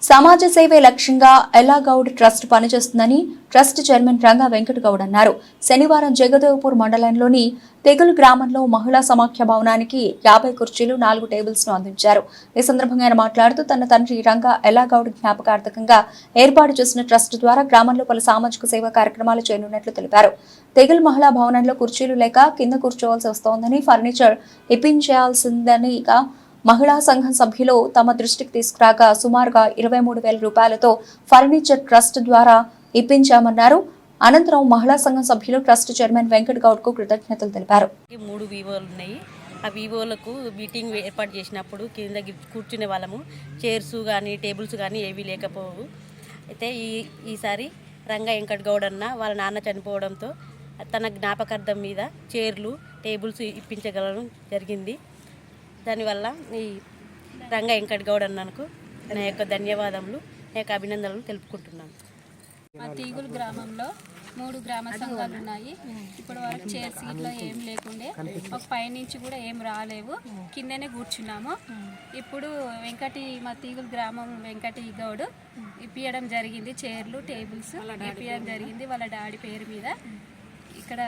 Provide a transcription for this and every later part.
సమాజ సేవే లక్ష్యంగా ఎల్లాగౌడ్ ట్రస్ట్ పనిచేస్తుందని ట్రస్ట్ చైర్మన్ రంగా వెంకటగౌడ్ అన్నారు. శనివారం జగదేవ్పూర్ మండలంలోని తెగులు గ్రామంలో మహిళా సమాఖ్య భవనానికి 50 కుర్చీలు 4 టేబుల్స్ ను అందించారు. ఈ సందర్భంగా ఆయన మాట్లాడుతూ తన తండ్రి రంగా ఎల్లాగౌడ్ జ్ఞాపకార్థకంగా ఏర్పాటు చేసిన ట్రస్ట్ ద్వారా గ్రామంలో పలు సామాజిక సేవా కార్యక్రమాలు చేయనున్నట్లు తెలిపారు. తెగులు మహిళా భవనంలో కుర్చీలు లేక కింద కూర్చోవలసి వస్తోందని, ఫర్నిచర్ ఇప్పించాల్సిందని మహిళా సంఘం సభ్యులు తమ దృష్టికి తీసుకురాగా సుమారుగా 23,000 రూపాయలతో ఫర్నిచర్ ట్రస్ట్ ద్వారా ఇప్పించామన్నారు. అనంతరం మహిళా సంఘం సభ్యులు ట్రస్ట్ చైర్మన్ వెంకట్ గౌడ్ కు కృతజ్ఞతలు తెలిపారు. 3 వివోలు ఉన్నాయి. ఆ వివోలకు మీటింగ్ ఏర్పాటు చేసినప్పుడు కింద కూర్చునే వాళ్ళము. చైర్స్ కానీ టేబుల్స్ కానీ ఏవి లేకపోవు. అయితే ఈసారి రంగా వెంకట్ గౌడ్ అన్న వాళ్ళ నాన్న చనిపోవడంతో తన జ్ఞాపకార్థం మీద చైర్లు టేబుల్స్ ఇప్పించగలడం జరిగింది. దానివల్ల ఈ రంగా వెంకట్ గౌడ్ అన్నకు నా యొక్క ధన్యవాదములు, నా యొక్క అభినందనలు తెలుపుకుంటున్నాను. మా తీగులు గ్రామంలో 3 గ్రామ సంఘాలు ఉన్నాయి. ఇప్పటి వరకు చైర్స్ ఇట్లా ఏం లేకుండే, ఒక పైనుంచి కూడా ఏం రాలేవు, కిందనే కూర్చున్నాము. ఇప్పుడు మా తీగులు గ్రామం వెంకటి గౌడ్ ఇప్పియడం జరిగింది. చైర్లు టేబుల్స్ ఇప్పియడం జరిగింది వాళ్ళ డాడీ పేరు మీద. ఇక్కడ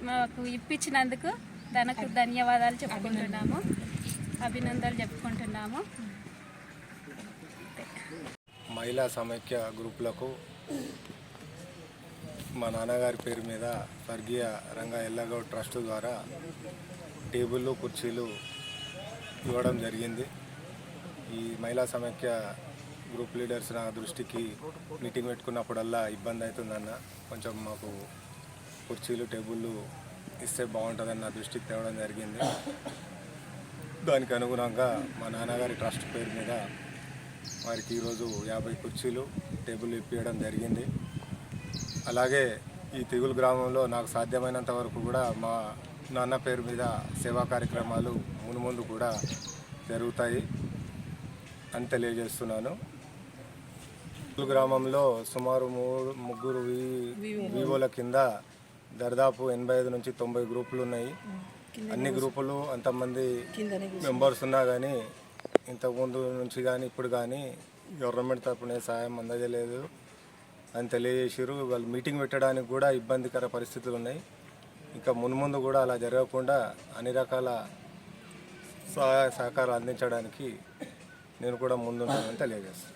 మాకు ఇప్పించినందుకు తనకు ధన్యవాదాలు చెప్పుకుంటున్నాము, అభినందనలు చెప్పుకుంటున్నాము. మహిళా సమైక్య గ్రూపులకు మా నాన్నగారి పేరు మీద స్వర్గీయ రంగా ఎల్లాగౌడ్ ట్రస్ట్ ద్వారా టేబుళ్ళు కుర్చీలు ఇవ్వడం జరిగింది. ఈ మహిళా సమైక్య గ్రూప్ లీడర్స్ నా దృష్టికి మీటింగ్ పెట్టుకున్నప్పుడల్లా ఇబ్బంది అవుతుందన్న, కొంచెం మాకు కుర్చీలు టేబుళ్ళు ఇస్తే బాగుంటుందని నా దృష్టికి తేవడం జరిగింది. దానికి అనుగుణంగా మా నాన్నగారి ట్రస్ట్ పేరు మీద వారికి ఈరోజు 50 కుర్చీలు టేబుల్ ఇప్పించడం జరిగింది. అలాగే ఈ తెగులు గ్రామంలో నాకు సాధ్యమైనంత వరకు కూడా మా నాన్న పేరు మీద సేవా కార్యక్రమాలు ముందు కూడా జరుగుతాయి అని తెలియజేస్తున్నాను. తెగులు గ్రామంలో సుమారు 3 వివోల కింద దాదాపు 85 నుంచి 90 గ్రూపులు ఉన్నాయి. అన్ని గ్రూపులు అంతమంది మెంబర్స్ ఉన్నా కానీ ఇంతకుముందు నుంచి కానీ ఇప్పుడు కానీ గవర్నమెంట్ తరపున సాయం అందజేయలేదు అని తెలియజేసారు. వాళ్ళు మీటింగ్ పెట్టడానికి కూడా ఇబ్బందికర పరిస్థితులు ఉన్నాయి. ఇంకా ముందు కూడా అలా జరగకుండా అన్ని రకాల సహాయ సహకారాలు అందించడానికి నేను కూడా ముందుంటానని తెలియజేస్తాను.